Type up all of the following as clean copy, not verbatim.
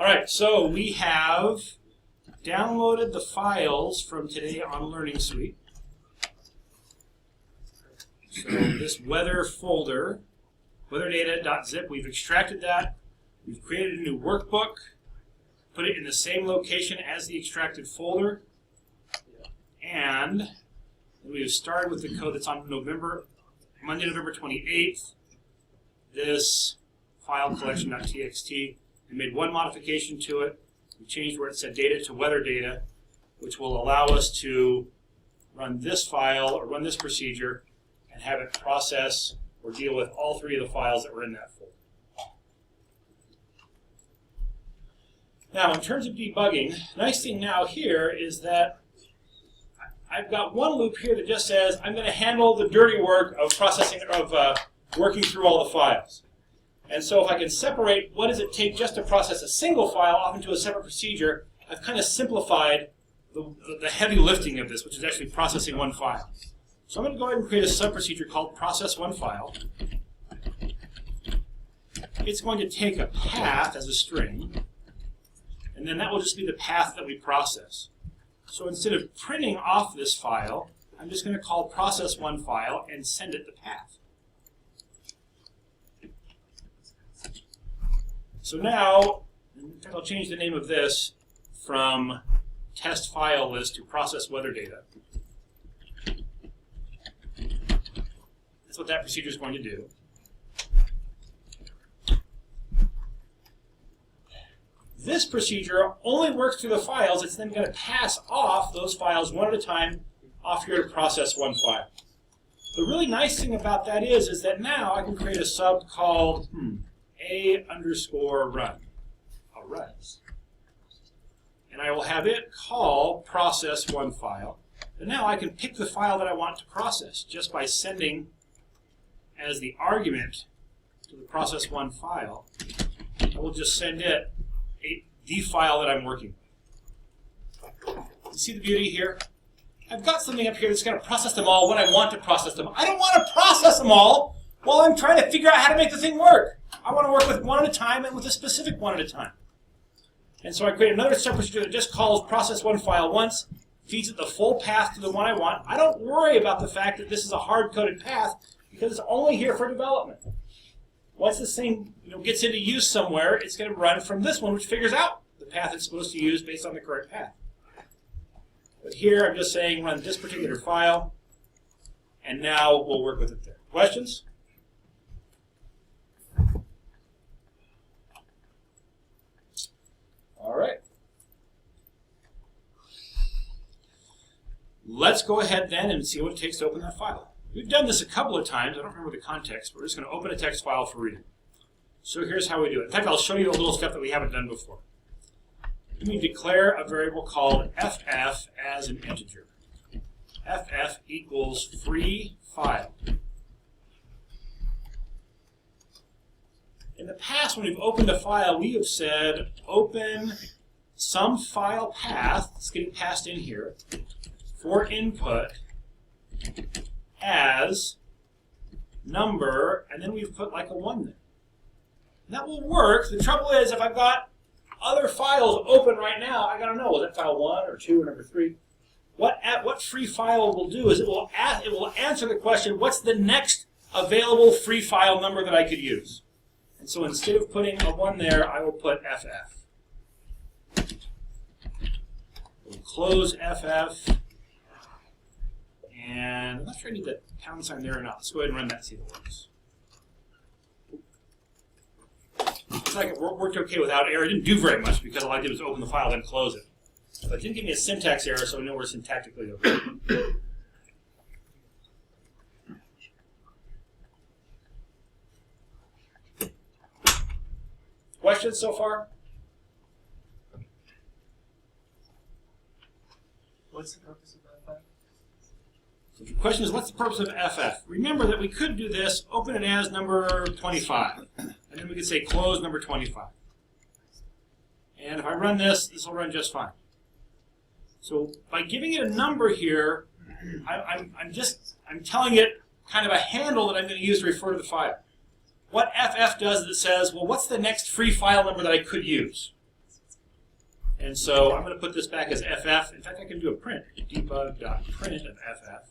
right, so we have downloaded the files from today on Learning Suite. So this weather folder, weatherdata.zip, we've extracted that. We've created a new workbook, put it in the same location as the extracted folder, and we've started with the code that's on Monday, November 28th, this file collection.txt, and made one modification to it. We changed where it said data to weather data, which will allow us to run this file or run this procedure and have it process or deal with all three of the files that were in that folder. Now, in terms of debugging, the nice thing now here is that I've got one loop here that just says I'm going to handle the dirty work of processing, working through all the files. And so if I can separate what does it take just to process a single file off into a separate procedure, I've kind of simplified the heavy lifting of this, which is actually processing one file. So I'm going to go ahead and create a sub-procedure called process one file. It's going to take a path as a string, and then that will just be the path that we process. So instead of printing off this file, I'm just going to call process one file and send it the path. So now, I'll change the name of this from test file list to process weather data. That's what that procedure is going to do. This procedure only works through the files. It's then going to pass off those files one at a time off here to process one file. The really nice thing about that is that now I can create a sub called a_run. I'll run. And I will have it call process one file. And now I can pick the file that I want to process just by sending as the argument to the process one file. I will just send it the file that I'm working with. You see the beauty here? I've got something up here that's going to process them all when I want to process them. I don't want to process them all while I'm trying to figure out how to make the thing work. I want to work with one at a time and with a specific one at a time. And so I create another sub-procedure that just calls process one file once, feeds it the full path to the one I want. I don't worry about the fact that this is a hard-coded path because it's only here for development. Once this thing gets into use somewhere, it's going to run from this one, which figures out the path it's supposed to use based on the correct path. But here I'm just saying run this particular file, and now we'll work with it there. Questions? All right. Let's go ahead then and see what it takes to open that file. We've done this a couple of times. I don't remember the context, but we're just going to open a text file for reading. So here's how we do it. In fact, I'll show you a little stuff that we haven't done before. We declare a variable called ff as an integer. ff equals free file. In the past, when we've opened a file, we have said open some file path that's getting passed in here for input as number, and then we've put like a 1 there. And that will work. The trouble is, if I've got other files open right now, I got to know, was that file 1 or 2 or number 3? What free file will do is it will answer the question, what's the next available free file number that I could use? And so instead of putting a 1 there, I will put ff. We'll close ff. And I'm not sure I need that pound sign there or not. Let's go ahead and run that and see if it works. Looks like it worked okay without error. It didn't do very much because all I did was open the file and then close it. But it didn't give me a syntax error, so I know we're syntactically okay. Questions so far? What's the purpose of FF? So the question is, what's the purpose of FF? Remember that we could do this, open it as number 25. And then we could say close number 25. And if I run this, this will run just fine. So by giving it a number here, I'm telling it kind of a handle that I'm going to use to refer to the file. What FF does is it says, well, what's the next free file number that I could use? And so I'm going to put this back as FF. In fact, I can do a print, debug.print of FF.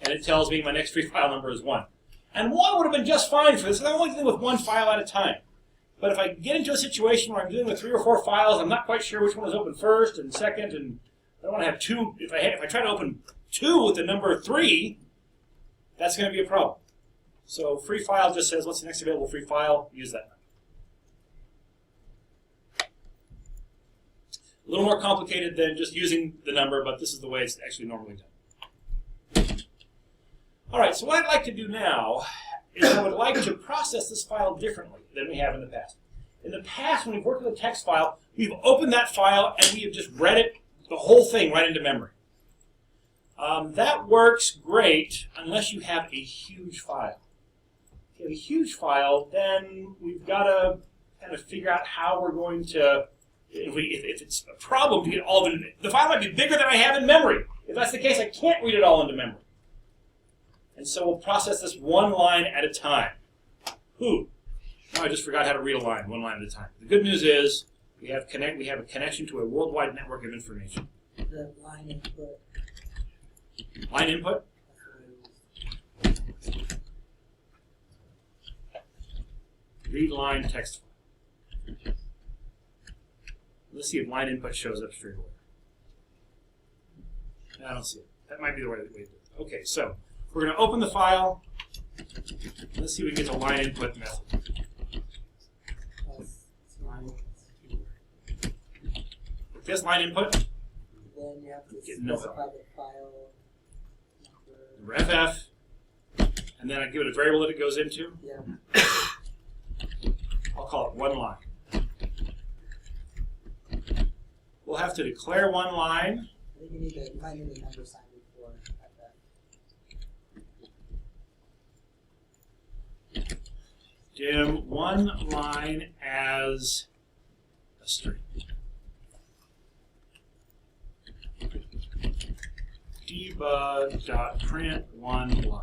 And it tells me my next free file number is 1. And 1 would have been just fine for this. I'm only dealing with 1 file at a time. But if I get into a situation where I'm dealing with 3 or 4 files, I'm not quite sure which one is open first and second, and I don't want to have 2. If I try to open 2 with the number 3, that's going to be a problem. So free file just says, what's the next available free file? Use that. A little more complicated than just using the number, but this is the way it's actually normally done. All right, so what I'd like to do now is I would like to process this file differently than we have in the past. In the past, when we've worked with a text file, we've opened that file and we have just read it, the whole thing, right into memory. That works great unless you have a huge file. If you have a huge file, then we've got to kind of figure out how we're going to, if it's a problem to get all of it, the file might be bigger than I have in memory. If that's the case, I can't read it all into memory. And so we'll process this 1 line at a time. Now I just forgot how to read a line, 1 line at a time. The good news is we have a connection to a worldwide network of information. The line input. Line input? Read line text file. Let's see if line input shows up straight away. I don't see it. That might be the way to do it. Okay, so we're going to open the file. Let's see if we can get the line input method. With this line input, Then you have to specify the file number FF, and then I give it a variable that it goes into. Yeah. I'll call it 1 line. We'll have to declare 1 line. I think you might need a number sign before that. Dim 1 line as a string. Debug.print 1 line.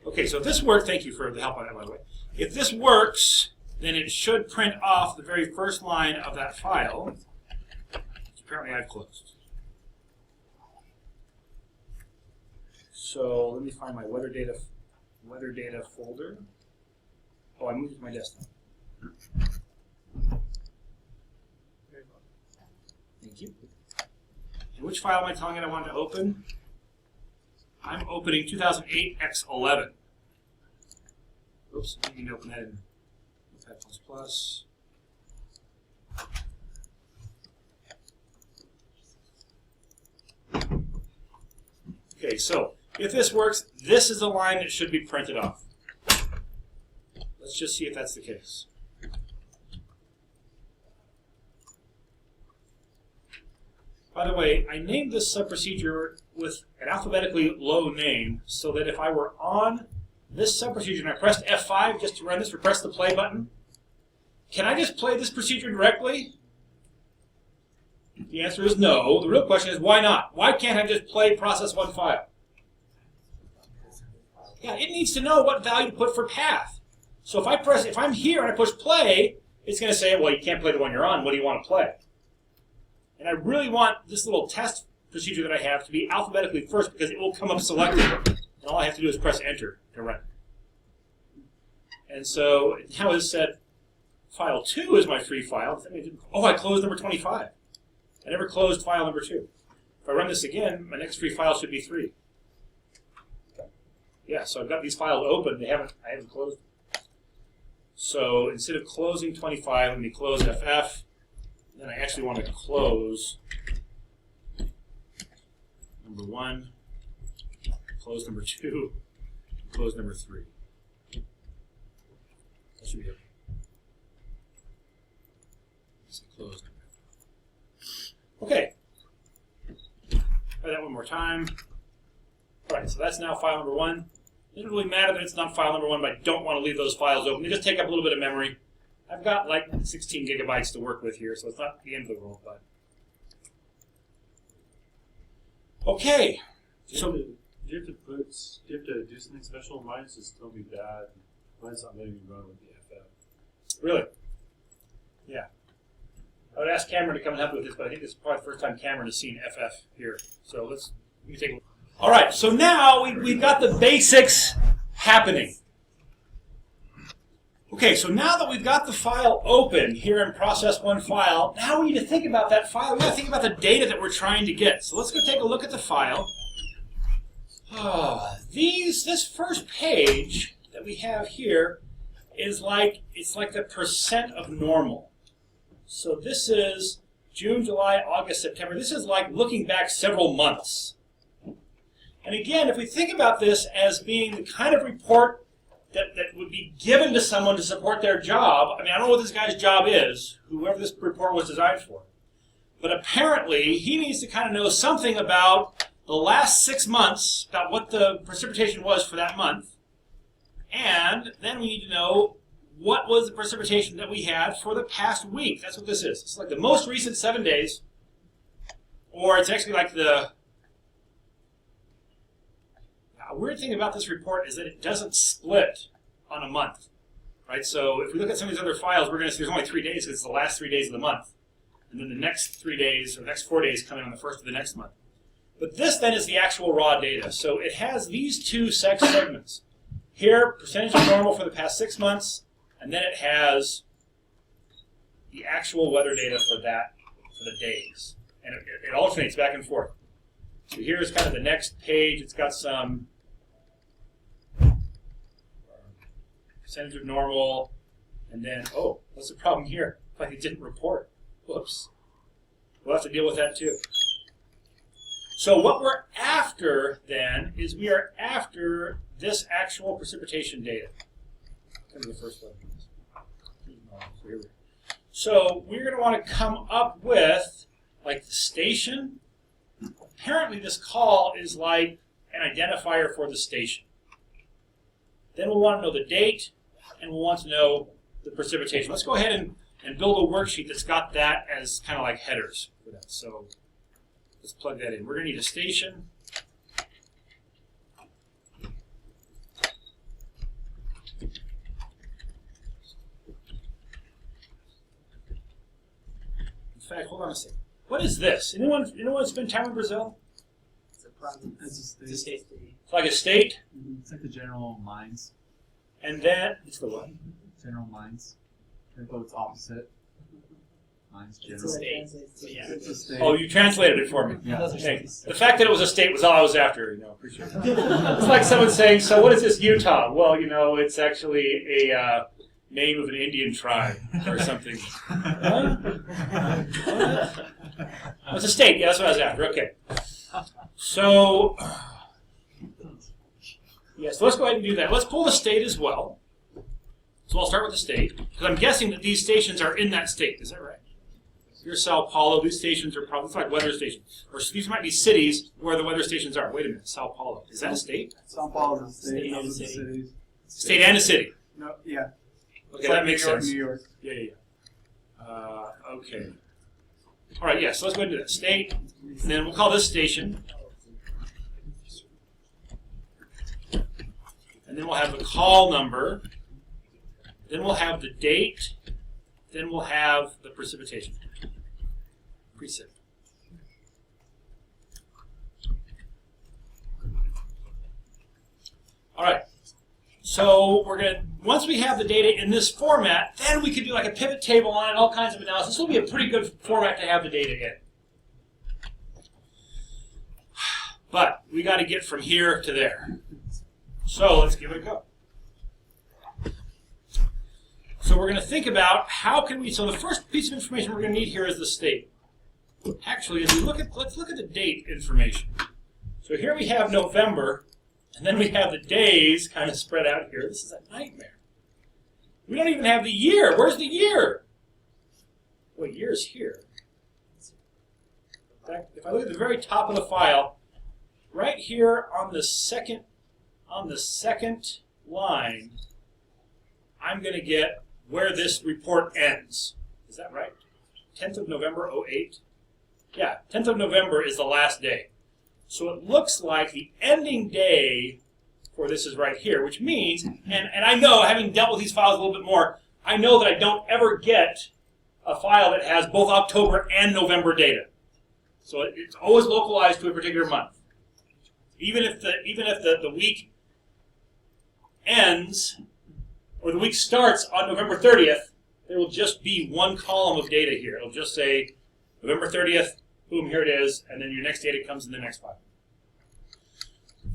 Okay, so if this works, thank you for the help on that, by the way. If this works, then it should print off the very first line of that file, which apparently I've closed. So let me find my weather data folder. Oh, I moved it to my desktop. Thank you. And which file am I telling it I want to open? I'm opening 2008x11. Oops, I need to open that in Notepad++. Okay, so if this works, this is the line that should be printed off. Let's just see if that's the case. By the way, I named this sub-procedure with an alphabetically low name so that if I were on this sub-procedure and I pressed F5 just to run this or press the play button, can I just play this procedure directly? The answer is no. The real question is why not? Why can't I just play process 1 file? Yeah, it needs to know what value to put for path. So if I'm here and I push play, it's going to say, well, you can't play the one you're on. What do you want to play? And I really want this little test procedure that I have to be alphabetically first because it will come up selected. And all I have to do is press enter to run. And so now it's said file 2 is my free file. Oh, I closed number 25. I never closed file number 2. If I run this again, my next free file should be 3. Yeah, so I've got these files open. I haven't closed them. So instead of closing 25, let me close FF. Then I actually want to close number 1, close number 2, close number 3. That should be okay. So close number. Okay. Try that one more time. All right, so that's now file number 1. It doesn't really matter that it's not file number 1, but I don't want to leave those files open. They just take up a little bit of memory. I've got like 16 gigabytes to work with here, so it's not the end of the world. But okay, so do you have to do something special? Mine's just totally bad. Mine's not letting me run with the FF. Really? Yeah. I would ask Cameron to come and help me with this, but I think this is probably the first time Cameron has seen FF here. So let me take a look. All right, so now we've got the basics happening. Okay, so now that we've got the file open here in Process 1 file, now we need to think about that file. We've got to think about the data that we're trying to get. So let's go take a look at the file. This first page that we have here is it's like the percent of normal. So this is June, July, August, September. This is like looking back several months. And again, if we think about this as being the kind of report that would be given to someone to support their job, I mean, I don't know what this guy's job is, whoever this report was designed for. But apparently, he needs to kind of know something about the last 6 months, about what the precipitation was for that month. And then we need to know what was the precipitation that we had for the past week. That's what this is. It's like the most recent 7 days, or it's actually like the... A weird thing about this report is that it doesn't split on a month, right? So if we look at some of these other files, we're going to see there's only 3 days because it's the last 3 days of the month. And then the next 3 days, or the next 4 days, come in on the first of the next month. But this then is the actual raw data. So it has these two segments. Here, percentage of normal for the past 6 months, and then it has the actual weather data for the days. And it alternates back and forth. So here's kind of the next page. It's got some percentage of normal, and then, oh, what's the problem here? Like it didn't report. Whoops. We'll have to deal with that too. So what we're after then is we are after this actual precipitation data. Come to the first one. So we're going to want to come up with like the station. Apparently this call is like an identifier for the station. Then we'll want to know the date, and we'll want to know the precipitation. Let's go ahead and build a worksheet that's got that as kind of like headers for that. So let's plug that in. We're going to need a station. In fact, hold on a second. What is this? Anyone spend time in Brazil? It's a problem. It's a state. It's like a state, It's like the general mines. and then it's the what? General mines. But it's opposite. Mines It's general. a It's a state. Oh, you translated it for me. Yeah. Thanks. The fact that it was a state was all I was after. Appreciate it. It's like someone saying, "So what is this Utah?" Well, it's actually a name of an Indian tribe or something. Huh? What? Oh, it's a state. Yeah, that's what I was after. Okay. So, so let's go ahead and do that. Let's pull the state as well. So I'll start with the state, because I'm guessing that these stations are in that state. Is that right? Here's Sao Paulo. These stations are probably like weather stations. Or these might be cities where the weather stations are. Wait a minute. Sao Paulo. Is that a state? Sao Paulo is a State and Those are the city. cities. State and a city. No, yeah. Okay, that makes sense. New York. Yeah. Okay. All right, so let's go ahead and do that. State, and then we'll call this station. And then we'll have the call number. Then we'll have the date. Then we'll have the precipitation. Precip. All right. So once we have the data in this format, then we could do like a pivot table on it, all kinds of analysis. This will be a pretty good format to have the data in. But we got to get from here to there. So let's give it a go. So we're going to think about so the first piece of information we're going to need here is the state. Actually, let's look at the date information. So here we have November. And then we have the days kind of spread out here. This is a nightmare. We don't even have the year. Where's the year? Well, year's here. In fact, if I look at the very top of the file, right here on the second line, I'm going to get where this report ends. Is that right? 10th of November, 08? Yeah, 10th of November is the last day. So it looks like the ending day for this is right here, which means, and I know, having dealt with these files a little bit more, I know that I don't ever get a file that has both October and November data. So it's always localized to a particular month. Even if the week ends, or the week starts on November 30th, there will just be one column of data here. It'll just say November 30th, boom, here it is, and then your next data comes in the next file.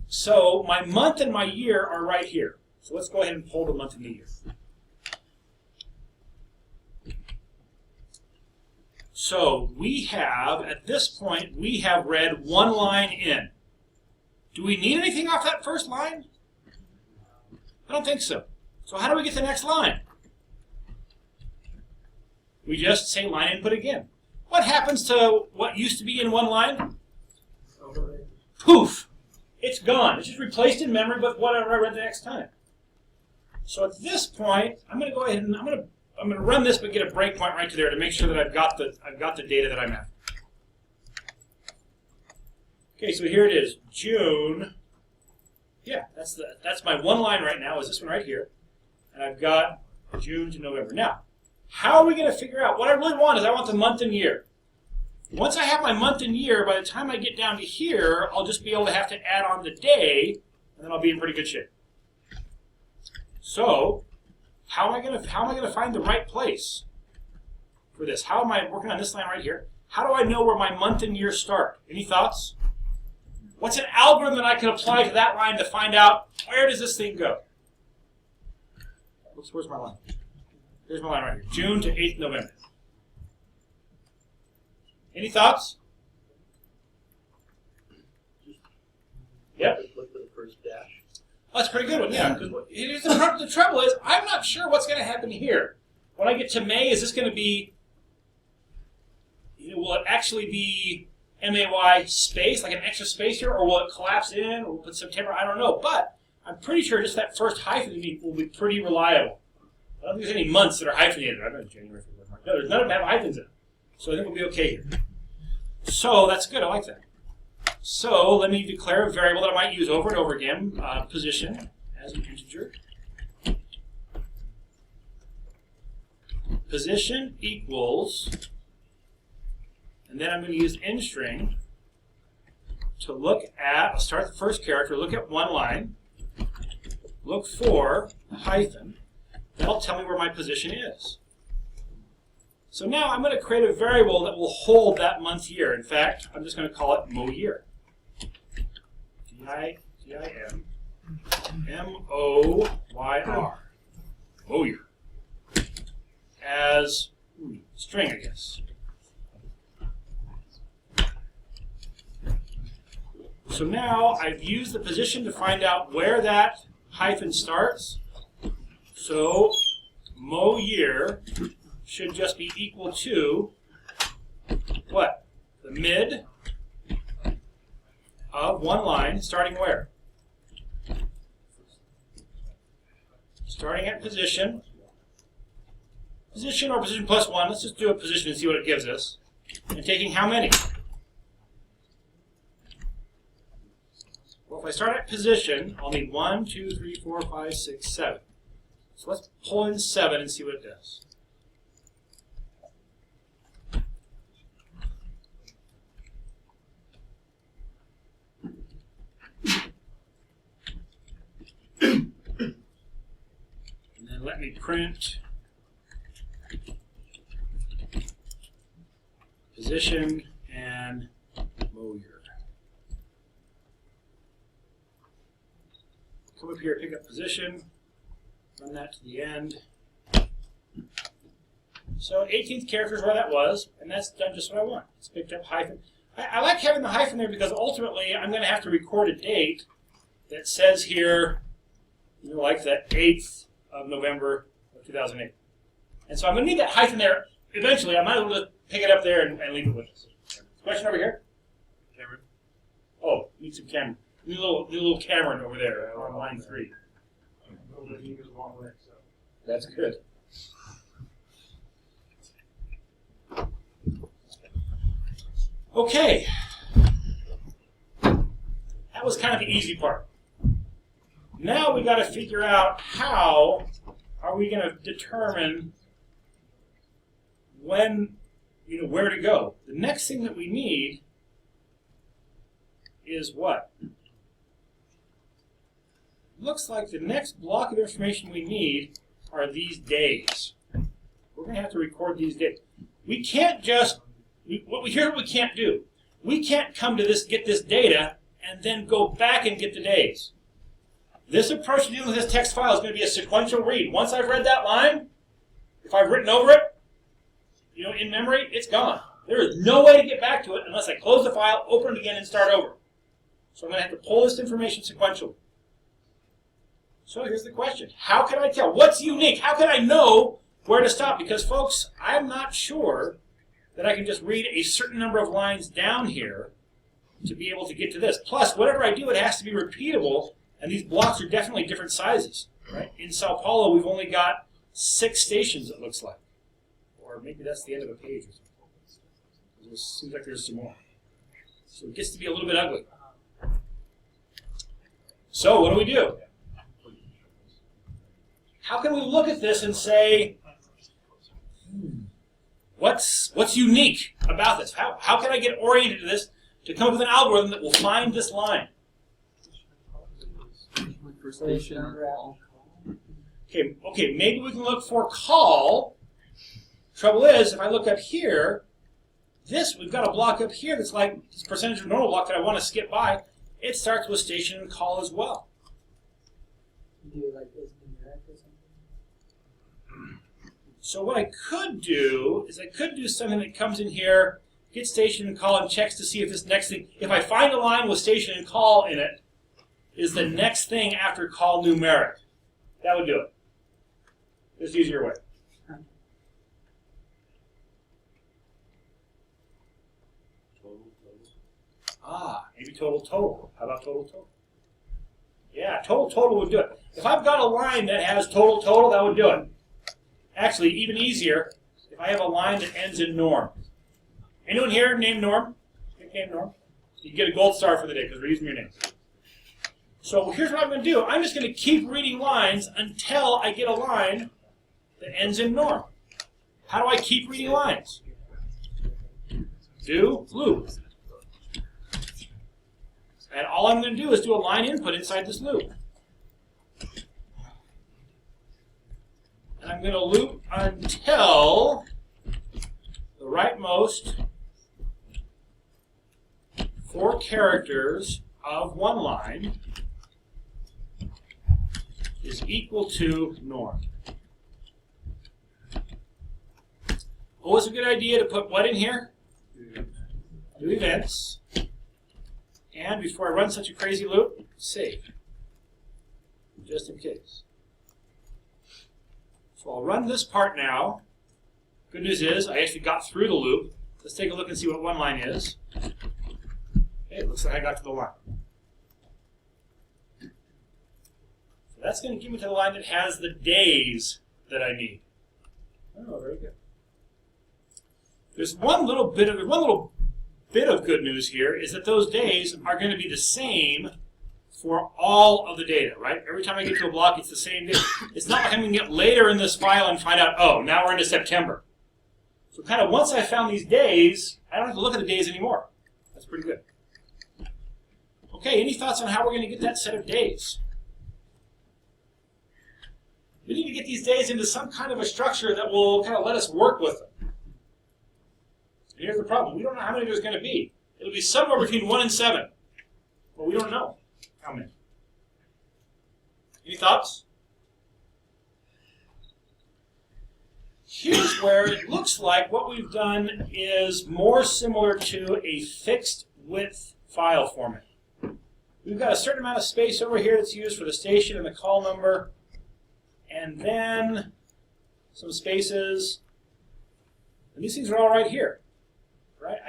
So my month and my year are right here. So let's go ahead and pull the month and the year. So we have, at this point, we have read one line in. Do we need anything off that first line? I don't think so. So how do we get to the next line? We just say line input again. What happens to what used to be in one line? Poof! It's gone. It's just replaced in memory with whatever I read the next time. So at this point, I'm going to go ahead and I'm going to run this, but get a breakpoint right to there to make sure that I've got the data that I'm after. Okay, so here it is, June. Yeah, that's my one line right now. Is this one right here? And I've got June to November. Now, how are we going to figure out? What I really want is I want the month and year. Once I have my month and year, by the time I get down to here, I'll just be able to have to add on the day, and then I'll be in pretty good shape. So, how am I going to find the right place for this? How am I working on this line right here? How do I know where my month and year start? Any thoughts? What's an algorithm that I can apply to that line to find out where does this thing go? Where's my line? Here's my line right here. June to 8th November. Any thoughts? Yep. Look for the first dash. Oh, that's a pretty good one, yeah. The trouble is, I'm not sure what's going to happen here. When I get to May, is this going to be, will it actually be MAY space, like an extra space here, or will it collapse in, or put September? I don't know. But I'm pretty sure just that first hyphen will be pretty reliable. I don't think there's any months that are hyphenated. I don't know January, February, March. No, there's none of them have hyphens in them. So I think we'll be okay here. So that's good. I like that. So let me declare a variable that I might use over and over again, position as an integer. Position equals, and then I'm going to use nstring to look at, I'll start the first character, look at one line, look for a hyphen. That'll tell me where my position is. So now I'm going to create a variable that will hold that month year. In fact, I'm just going to call it moyr. D-I-M-M-O-Y-R. Moyr. As string, I guess. So now I've used the position to find out where that hyphen starts. So moyr should just be equal to what? The mid of one line, starting where? Starting at position. Position or position plus 1. Let's just do a position and see what it gives us. And taking how many? Well, if I start at position, I'll need 1, 2, 3, 4, 5, 6, 7. So let's pull in 7 and see what it does. And then let me print position and moyr. Come up here, pick up position, run that to the end. So 18th character is where that was, and that's done just what I want. It's picked up hyphen. I like having the hyphen there because ultimately I'm going to have to record a date that says here, you know, like the 8th of November of 2008. And so I'm going to need that hyphen there eventually. I might be able to pick it up there and leave it with us. Question over here? Cameron? Oh, need some Cameron. New little Cameron over there on line 3. That's good. Okay. That was kind of the easy part. Now we got to figure out how are we going to determine when, where to go? The next thing that we need is what? Looks like the next block of information we need are these days. We're going to have to record these days. We can't just, here's what we can't do. We can't come to this, get this data, and then go back and get the days. This approach to dealing with this text file is going to be a sequential read. Once I've read that line, if I've written over it, in memory, it's gone. There is no way to get back to it unless I close the file, open it again, and start over. So I'm going to have to pull this information sequentially. So here's the question. How can I tell? What's unique? How can I know where to stop? Because, folks, I'm not sure that I can just read a certain number of lines down here to be able to get to this. Plus, whatever I do, it has to be repeatable, and these blocks are definitely different sizes. Right? In Sao Paulo, we've only got 6 stations, it looks like. Or maybe that's the end of a page or something. It seems like there's some more. So it gets to be a little bit ugly. So what do? How can we look at this and say, what's unique about this? How can I get oriented to this to come up with an algorithm that will find this line? For station or call. Okay, maybe we can look for call. Trouble is, if I look up here, we've got a block up here that's like this percentage of normal block that I want to skip by. It starts with station and call as well. Do it like this numeric or something? So what I could do is I could do something that comes in here, gets station and call, and checks to see if this next thing, if I find a line with station and call in it, is the next thing after call numeric. That would do it. Just easier way. Maybe total. How about total? Yeah, total would do it. If I've got a line that has total, that would do it. Actually, even easier, if I have a line that ends in norm. Anyone here named Norm? Nickname Norm? You get a gold star for the day because we're using your name. So here's what I'm going to do. I'm just going to keep reading lines until I get a line that ends in norm. How do I keep reading lines? Do loop. And all I'm going to do is do a line input inside this loop. And I'm going to loop until the rightmost 4 characters of one line is equal to norm. Always a good idea to put what in here? Do events. And before I run such a crazy loop, save. Just in case. So I'll run this part now. Good news is I actually got through the loop. Let's take a look and see what one line is. Okay, it looks like I got to the line. So that's going to give me to the line that has the days that I need. Oh, very good. There's one little bit of good news here is that those days are going to be the same for all of the data, right? Every time I get to a block, it's the same day. It's not like I'm going to get later in this file and find out, oh, now we're into September. So kind of once I found these days, I don't have to look at the days anymore. That's pretty good. Okay, any thoughts on how we're going to get that set of days? We need to get these days into some kind of a structure that will kind of let us work with them. And here's the problem. We don't know how many there's going to be. It'll be somewhere between 1 and 7. But we don't know how many. Any thoughts? Here's where it looks like what we've done is more similar to a fixed width file format. We've got a certain amount of space over here that's used for the station and the call number, and then some spaces. And these things are all right here. Right?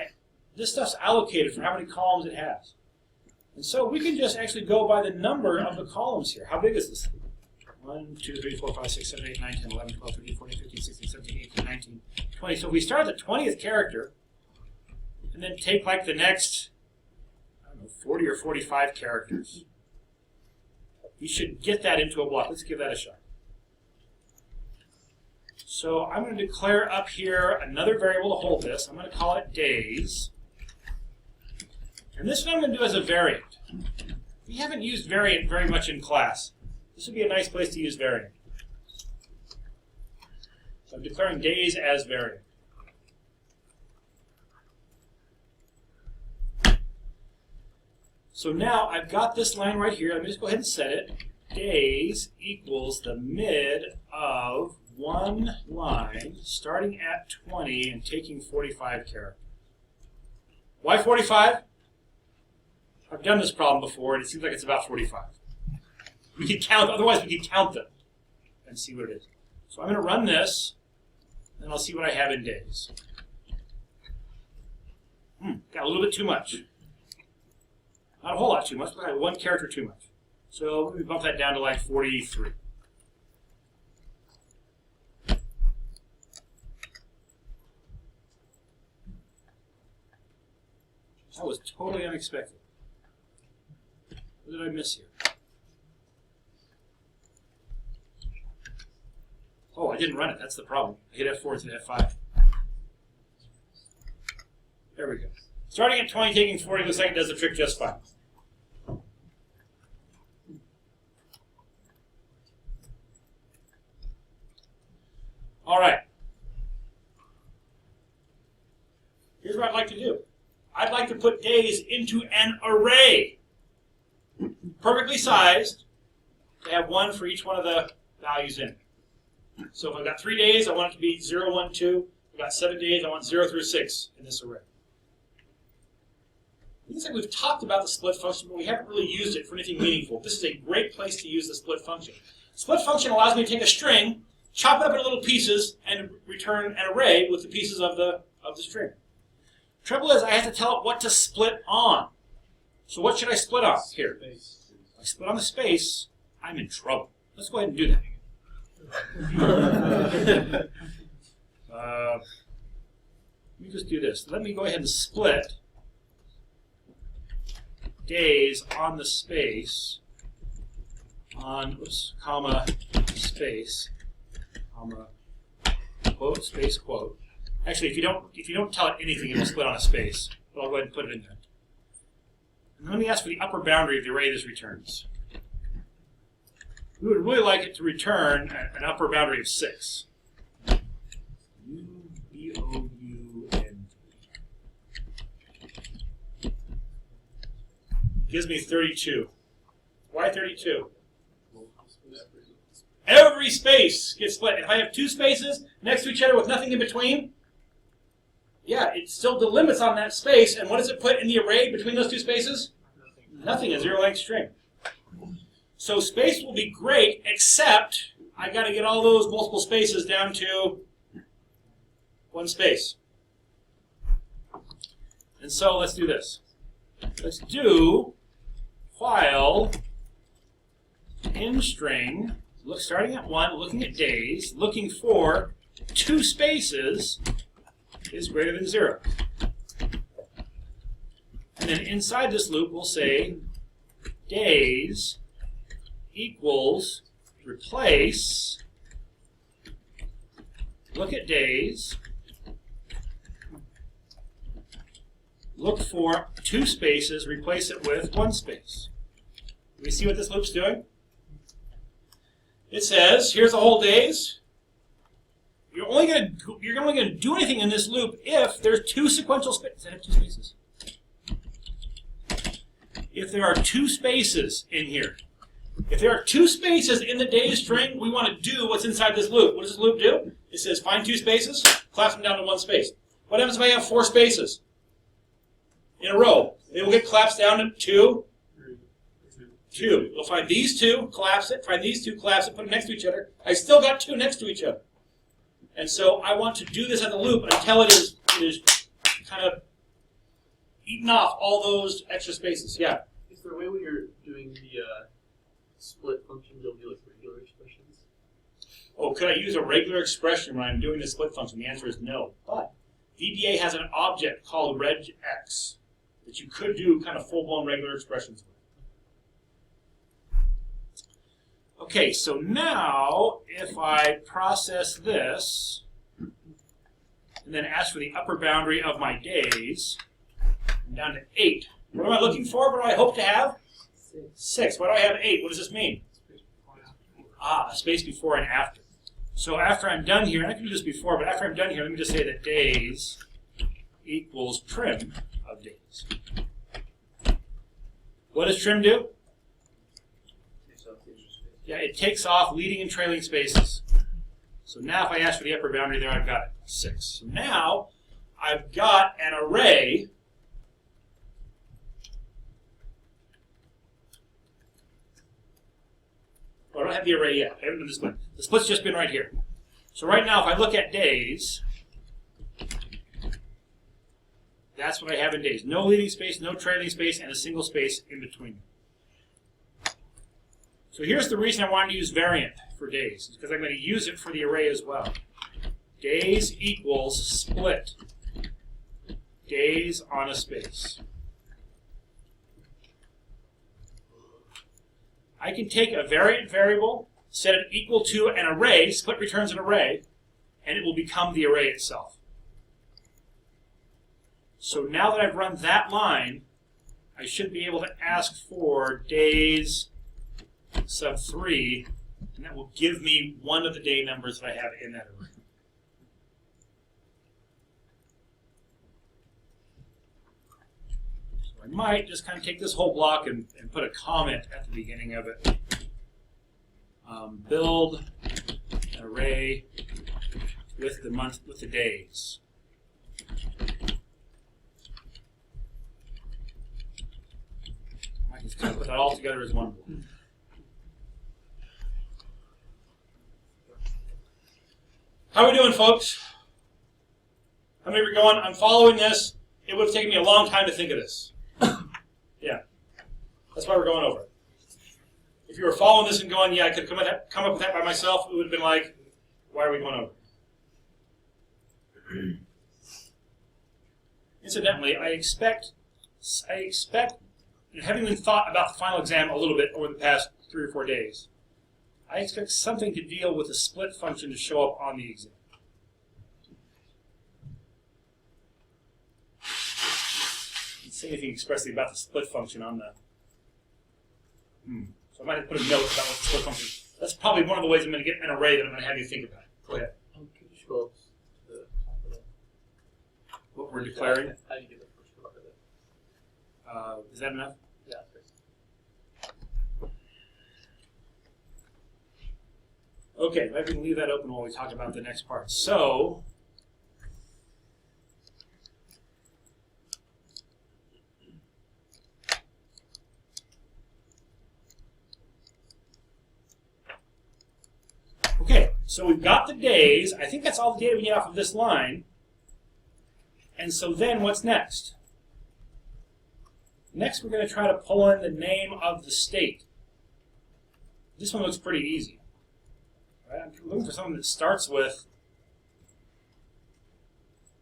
This stuff's allocated for how many columns it has. And so we can just actually go by the number of the columns here. How big is this? 1, 2, 3, 4, 5, 6, 7, 8, 9, 10, 11, 12, 13, 14, 15, 16, 17, 18, 19, 20. So if we start at the 20th character, and then take like the next, 40 or 45 characters, we should get that into a block. Let's give that a shot. So I'm going to declare up here another variable to hold this. I'm going to call it days. And this one I'm going to do as a variant. We haven't used variant very much in class. This would be a nice place to use variant. So I'm declaring days as variant. So now I've got this line right here. Let me just go ahead and set it. Days equals the mid of one line starting at 20 and taking 45 characters. Why 45? I've done this problem before, and it seems like it's about 45. We could count, otherwise we could count them and see what it is. So I'm going to run this, and I'll see what I have in days. Got a little bit too much. Not a whole lot too much, but I have one character too much. So let me bump that down to like 43. That was totally unexpected. What did I miss here? Oh, I didn't run it. That's the problem. I hit F4 instead of F5. There we go. Starting at 20, taking 40, looks like it does the trick just fine. All right. Here's what I'd like to do. I'd like to put days into an array, perfectly sized, to have one for each one of the values in it. So if I've got 3 days, I want it to be 0, 1, 2. If I've got 7 days, I want 0 through 6 in this array. It looks like we've talked about the split function, but we haven't really used it for anything meaningful. This is a great place to use the split function. Split function allows me to take a string, chop it up into little pieces, and return an array with the pieces of the string. Trouble is, I have to tell it what to split on. So what should I split on here? If I split on the space, I'm in trouble. Let's go ahead and do that. Let me just do this. Let me go ahead and split days on the space on, comma, space, comma, quote, space, quote. Actually, if you don't tell it anything, it will split on a space. But I'll go ahead and put it in there. And let me ask for the upper boundary of the array this returns. We would really like it to return an upper boundary of 6. U-B-O-U-N. Gives me 32. Why 32? Every space gets split. If I have 2 spaces next to each other with nothing in between, yeah, it still delimits on that space. And what does it put in the array between those 2 spaces? Nothing, a zero-length string. So space will be great, except I got to get all those multiple spaces down to 1 space. And so let's do this. Let's do while in string, starting at 1, looking at days, looking for 2 spaces is greater than 0. And then inside this loop, we'll say days equals replace, look at days, look for 2 spaces, replace it with 1 space. Do we see what this loop's doing? It says, here's the whole days. You're only going to do anything in this loop if there's 2 sequential spaces. Does that have 2 spaces? If there are 2 spaces in here. If there are 2 spaces in the days string, we want to do what's inside this loop. What does this loop do? It says find 2 spaces, collapse them down to 1 space. What happens if I have 4 spaces in a row? They will get collapsed down to 2. 2. You'll find these 2, collapse it, find these 2, collapse it, put them next to each other. I still got 2 next to each other. And so I want to do this as a loop until it is kind of eaten off all those extra spaces. Yeah? Is there a way when you're doing the split function, you'll do like regular expressions? Oh, could I use a regular expression when I'm doing the split function? The answer is no. But VBA has an object called regex that you could do kind of full-blown regular expressions with. Okay, so now if I process this and then ask for the upper boundary of my days, I'm down to 8. What am I looking for? What do I hope to have? 6. Why do I have 8? What does this mean? A space before and after. So after I'm done here, and I can do this before, but after I'm done here, let me just say that days equals trim of days. What does trim do? Yeah, it takes off leading and trailing spaces. So now if I ask for the upper boundary there, I've got it, 6. So now I've got an array I don't have the array yet. I haven't done the split. The split's just been right here. So right now, if I look at days, that's what I have in days. No leading space, no trailing space, and a single space in between. So here's the reason I wanted to use variant for days, is because I'm going to use it for the array as well. Days equals split days on a space. I can take a variant variable, set it equal to an array, split returns an array, and it will become the array itself. So now that I've run that line, I should be able to ask for days sub 3, and that will give me one of the day numbers that I have in that array. So I might just kind of take this whole block and put a comment at the beginning of it. Build an array with the month, with the days. I can just kind of put that all together as one block. How are we doing, folks? How many are going? I'm following this. It would have taken me a long time to think of this. Yeah. That's why we're going over it. If you were following this and going, yeah, I could come up with that by myself, it would have been like, why are we going over it? Incidentally, I expect, having been thought about the final exam a little bit over the past 3 or 4 days, I expect something to deal with the split function to show up on the exam. Let's say anything expressly about the split function on the. So I might have to put a note about what the split function is. That's probably one of the ways I'm going to get an array that I'm going to have you think about. Go ahead. Could you scroll up to the top of that? What we're declaring. How do you get the first part of it? Is that enough? Yeah, that's great. Okay, maybe we can leave that open while we talk about the next part. So, okay, so we've got the days. I think that's all the data we need off of this line. And so then what's next? Next, we're going to try to pull in the name of the state. This one looks pretty easy. Right? I'm looking for something that starts with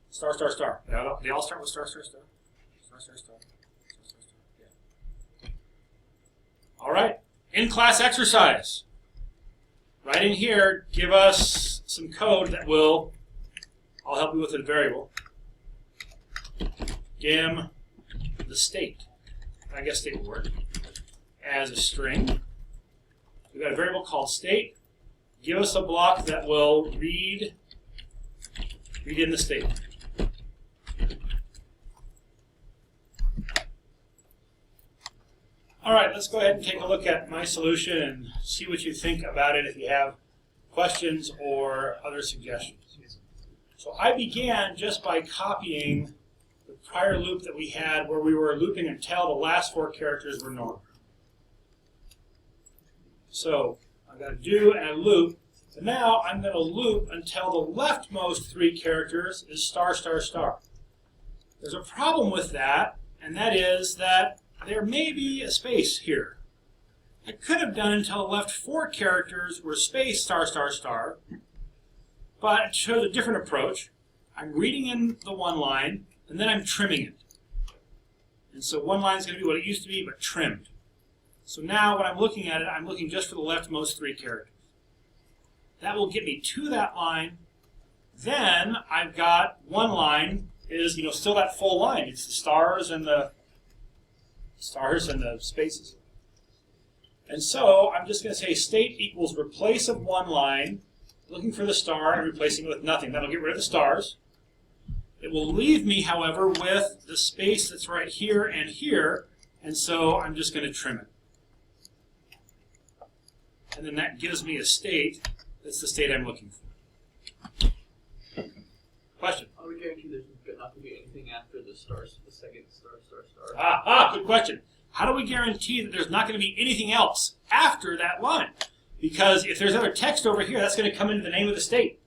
star, star, star. They all start with star, star, star. Star, star, star. Star, star, star. Yeah. All right. In-class exercise. Right in here, give us some code that will, I'll help you with a variable. Dim the state. I guess state will work. As a string. We've got a variable called state. Give us a block that will read in the state. All right, let's go ahead and take a look at my solution and see what you think about it if you have questions or other suggestions. So I began just by copying the prior loop that we had where we were looping until the last 4 characters were normal. So I've got a do and a loop. But now I'm going to loop until the leftmost 3 characters is star, star, star. There's a problem with that, and that is that there may be a space here. I could have done until the left 4 characters were space star, star, star, but it shows a different approach. I'm reading in the one line, and then I'm trimming it. And so one line is going to be what it used to be, but trimmed. So now when I'm looking at it, I'm looking just for the leftmost 3 characters. That will get me to that line. Then I've got one line is still that full line. It's the stars and the spaces. And so I'm just going to say state equals replace of one line, looking for the star and replacing it with nothing. That'll get rid of the stars. It will leave me, however, with the space that's right here and here, and so I'm just going to trim it. And then that gives me a state that's the state I'm looking for. Question? How do we guarantee there's not going to be anything after the stars, the second star? Good question. How do we guarantee that there's not going to be anything else after that line? Because if there's other text over here, that's going to come into the name of the state.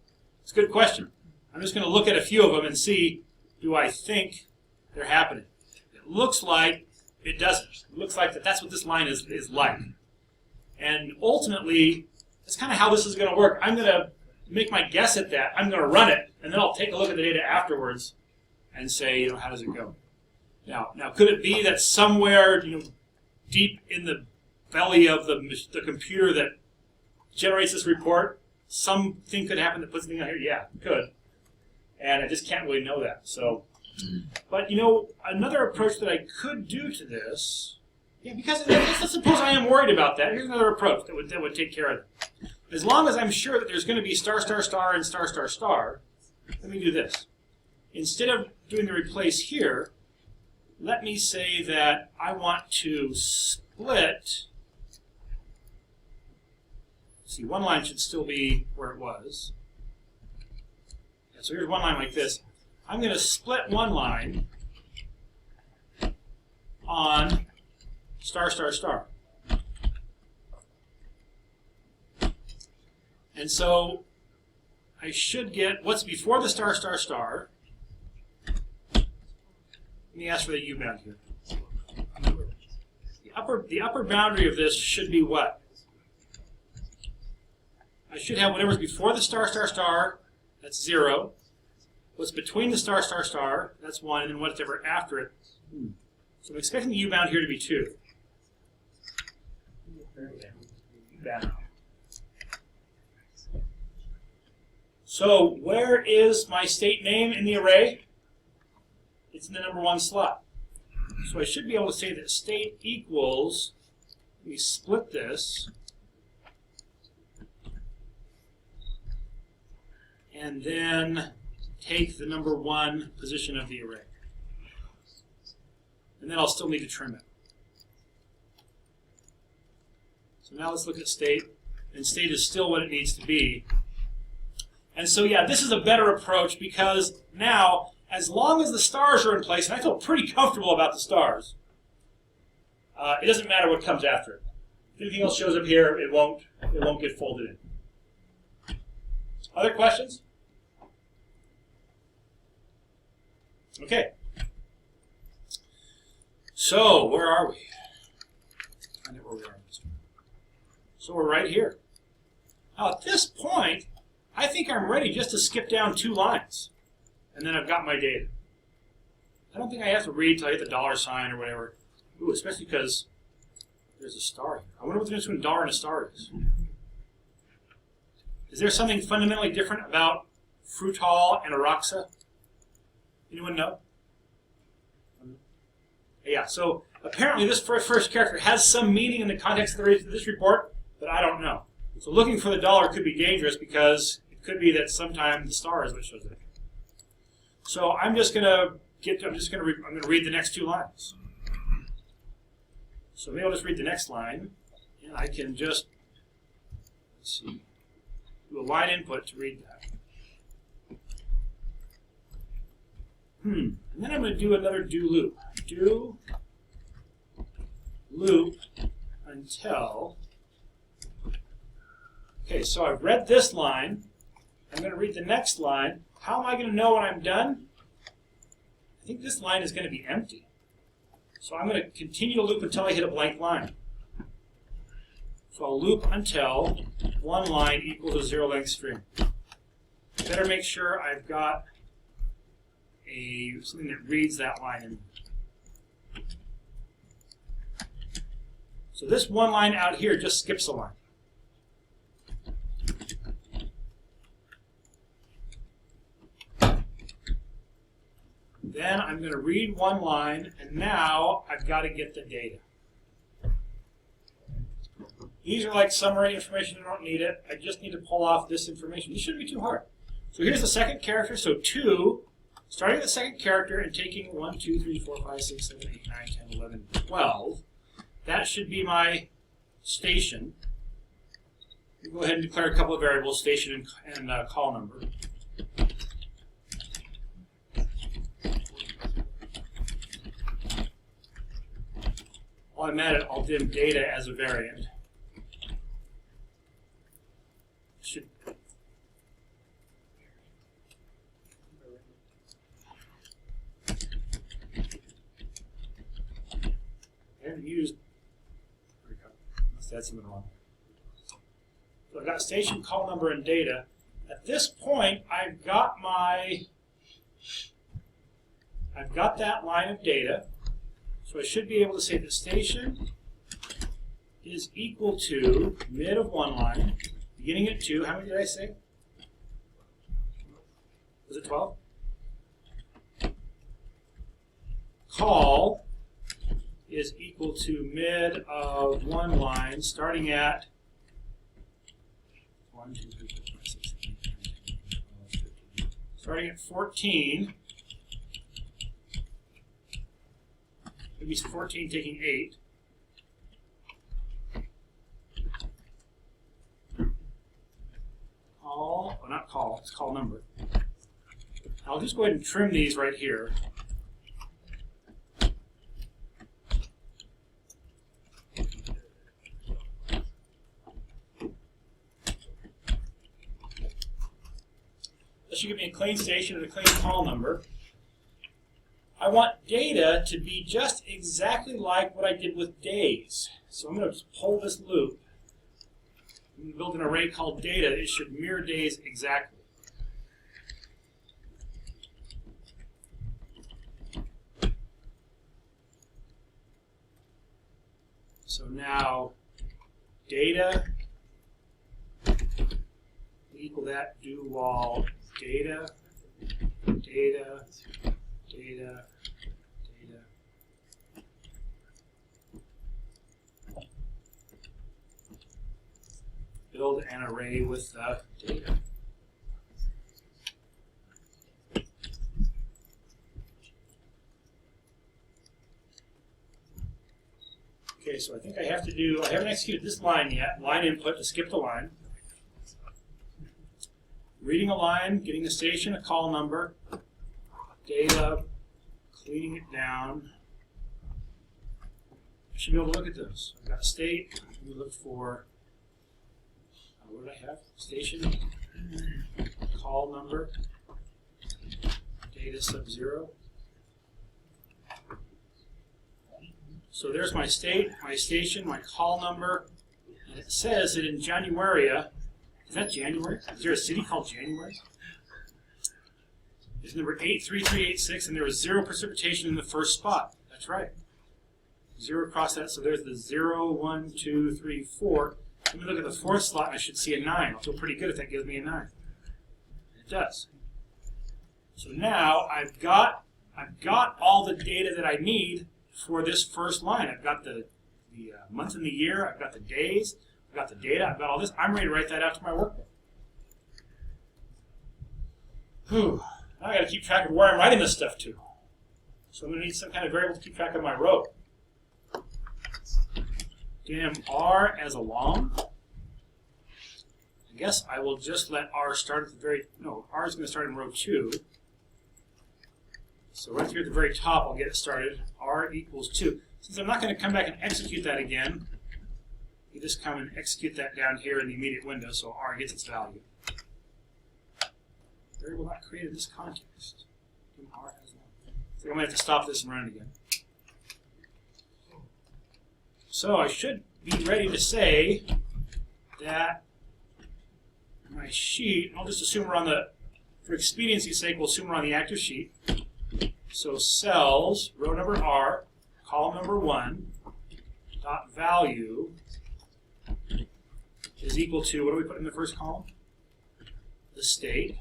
It's a good question. I'm just going to look at a few of them and see, do I think they're happening? It looks like it doesn't. It looks like that's what this line is like. And ultimately, that's kind of how this is going to work. I'm going to make my guess at that. I'm going to run it, and then I'll take a look at the data afterwards and say, how does it go? Now, could it be that somewhere, deep in the belly of the computer that generates this report, something could happen that puts something out here? Yeah, it could. And I just can't really know that. So, but another approach that I could do to this, because let's suppose I am worried about that. Here's another approach that would take care of it. As long as I'm sure that there's going to be star, star, star, and star, star, star, let me do this. Instead of doing the replace here, let me say that I want to split. See, one line should still be where it was. So here's one line like this. I'm going to split one line on star, star, star. And so I should get what's before the star, star, star. Let me ask for the U bound here. The upper boundary of this should be what? I should have whatever's before the star, star, star. That's 0. What's between the star, star, star, that's 1, and then whatever after it. So I'm expecting the U-bound here to be 2. So where is my state name in the array? It's in the number 1 slot. So I should be able to say that state equals, let me split this, and then take the number 1 position of the array. And then I'll still need to trim it. So now let's look at state, and state is still what it needs to be. And so yeah, this is a better approach because now, as long as the stars are in place, and I feel pretty comfortable about the stars, it doesn't matter what comes after it. If anything else shows up here, it won't get folded in. Other questions? Okay. So, where are we? Find out where we are. So we're right here. Now at this point, I think I'm ready just to skip down 2 lines. And then I've got my data. I don't think I have to read till I hit the $sign or whatever. Ooh, especially because there's a star here. I wonder what the difference between a dollar and a star is. Is there something fundamentally different about Frutal and Araxa? Anyone know? Yeah, so apparently this first character has some meaning in the context of this report, but I don't know. So looking for the dollar could be dangerous because it could be that sometime the star is what shows up. So I'm just going to read the next 2 lines. So maybe I'll just read the next line, and I can just, let's see, do a line input to read that. And then I'm going to do another do loop. Do loop until. Okay, so I've read this line. I'm going to read the next line. How am I going to know when I'm done? I think this line is going to be empty. So I'm going to continue to loop until I hit a blank line. So I'll loop until one line equals a 0-length string. Better make sure I've got something that reads that line in. So this one line out here just skips a line. Then I'm going to read one line, and now I've got to get the data. These are like summary information. I don't need it. I just need to pull off this information. This shouldn't be too hard. So here's the second character. So 2, starting at the second character and taking 1, 2, 3, 4, 5, 6, 7, 8, 9, 10, 11, 12. That should be my station. We'll go ahead and declare a couple of variables, station and call number. While I'm at it, I'll dim data as a variant. Should I haven't used. That's something wrong. So I've got station, call number, and data. At this point, I've got that line of data. So I should be able to say that station is equal to mid of one line, beginning at 2. How many did I say? Was it 12? Call is equal to mid of one line, starting at 1, 2, 3, 4, 5, 6, 7, 8, 9, 10, 11, 12, 13. Starting at 14. Maybe 14 taking 8. Call, well, not call, it's call number. I'll just go ahead and trim these right here. This should give me a clean station and a clean call number. I want data to be just exactly like what I did with days. So I'm going to just pull this loop. I'm going to build an array called data. It should mirror days exactly. So now data equal that do wall data, data, data, data. Build an array with the data. Okay, so I think I have to do, I haven't executed this line yet, line input to skip the line. Reading a line, getting the station, a call number, data, cleaning it down. I should be able to look at those. I've got state, let me look for, what did I have? Station, call number, data sub 0. So there's my state, my station, my call number, and it says that in January, is that January? Is there a city called January? It's number 83386, and there was 0 precipitation in the first spot. That's right. 0 across that, so there's the 0, 1, 2, 3, 4. Let me look at the fourth slot, and I should see a 9. I'll feel pretty good if that gives me a 9. It does. So now I've got all the data that I need for this first line. I've got the month and the year, I've got the days, I've got the data, I've got all this. I'm ready to write that out to my workbook. Whew. Now I've got to keep track of where I'm writing this stuff to. So I'm going to need some kind of variable to keep track of my row. Dim R as a long. I guess I will just let R start at the very, no, R is going to start in row 2. So right here at the very top, I'll get it started. R equals 2. Since I'm not going to come back and execute that again, you just come and execute that down here in the immediate window, so R gets its value. Variable not created in this context. R has one. So I'm going to have to stop this and run it again. So I should be ready to say that my sheet, I'll just assume we're on the, for expediency's sake, we'll assume we're on the active sheet. So cells, row number R, column number 1, dot value is equal to, what do we put in the first column? The state.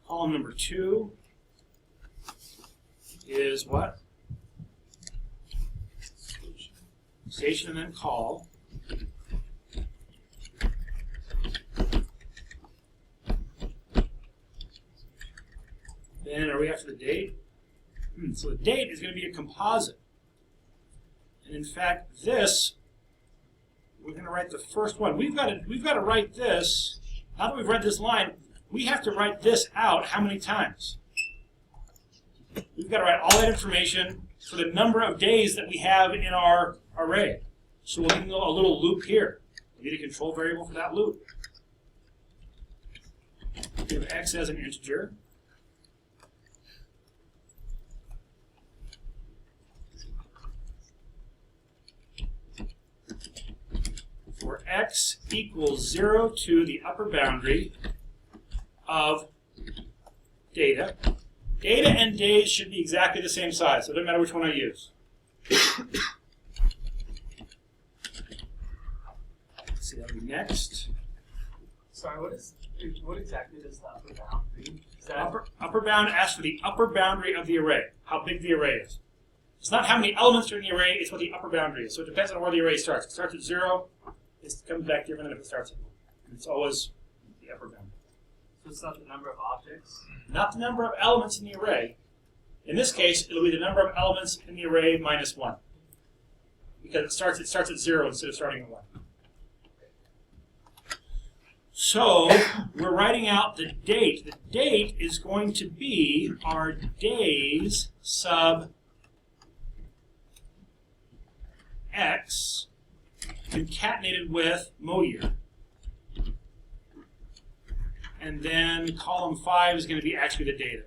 Column number 2 is what? Station and then call. Then are we after the date? So the date is going to be a composite. And in fact, this, we're going to write the first one. We've got to write this. Now that we've read this line, we have to write this out how many times? We've got to write all that information for the number of days that we have in our array. So we'll need a little loop here. We need a control variable for that loop. We have x as an integer. For x equals 0 to the upper boundary of data. Data and days should be exactly the same size, so it doesn't matter which one I use. Let's see, that'll be next. Sorry, what exactly does the upper bound mean? Is that Upper bound asks for the upper boundary of the array, how big the array is. It's not how many elements are in the array, it's what the upper boundary is. So it depends on where the array starts. If it starts at 0, it comes back different than if it starts at 1. And it's always the upper boundary. so it's not the number of objects? Not the number of elements in the array. In this case, it'll be the number of elements in the array minus 1. Because it starts at 0 instead of starting at 1. So we're writing out the date. The date is going to be our days sub x concatenated with mode year. And then column 5 is going to be actually the data.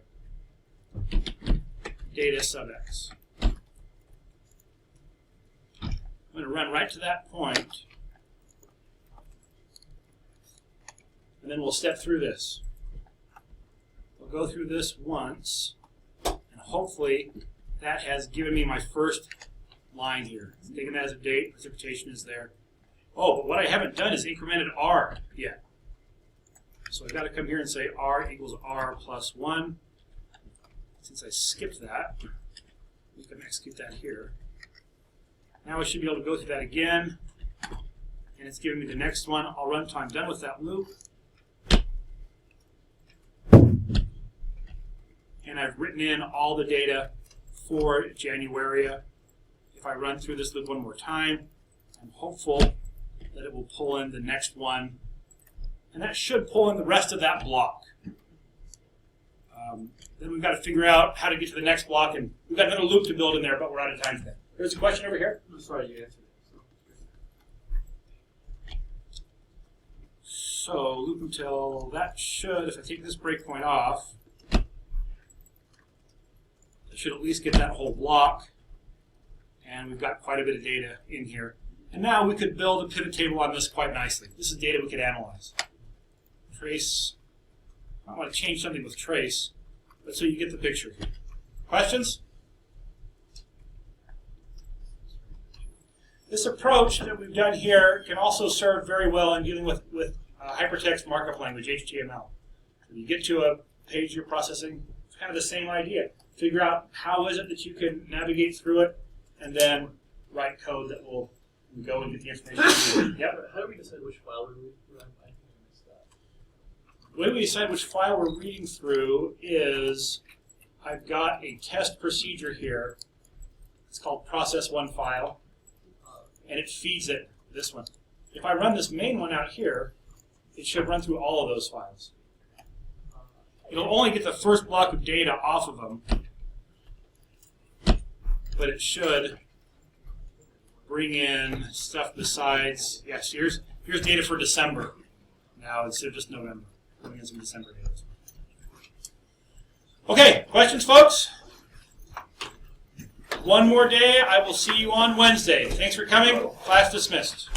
Data sub x. I'm going to run right to that point. And then we'll step through this. We'll go through this once. And hopefully that has given me my first line here. It's taken that as a date. Precipitation is there. Oh, but what I haven't done is incremented r yet. So I've got to come here and say r equals r plus 1. Since I skipped that, we can execute that here. Now I should be able to go through that again. And it's giving me the next one. I'll run until I'm done with that loop. And I've written in all the data for January. If I run through this loop one more time, I'm hopeful that it will pull in the next one. And that should pull in the rest of that block. Then we've got to figure out how to get to the next block. And we've got another loop to build in there, but we're out of time today. There's a question over here. I'm sorry, you answered it. So loop until that should, if I take this breakpoint off, I should at least get that whole block. And we've got quite a bit of data in here. And now we could build a pivot table on this quite nicely. This is data we could analyze. Trace. I want to change something with trace, but so you get the picture. Questions? This approach that we've done here can also serve very well in dealing with hypertext markup language, HTML. When you get to a page you're processing, it's kind of the same idea. Figure out how is it that you can navigate through it, and then write code that will go and get the information. Yep. How do we decide which file we're reading? I think I missed that. The way we decide which file we're reading through is I've got a test procedure here. It's called process one file, and it feeds it this one. If I run this main one out here, it should run through all of those files. It'll only get the first block of data off of them, but it should bring in stuff besides, yes, here's data for December now instead of just November. Bring in some December data. Okay, questions, folks? One more day. I will see you on Wednesday. Thanks for coming. Class dismissed.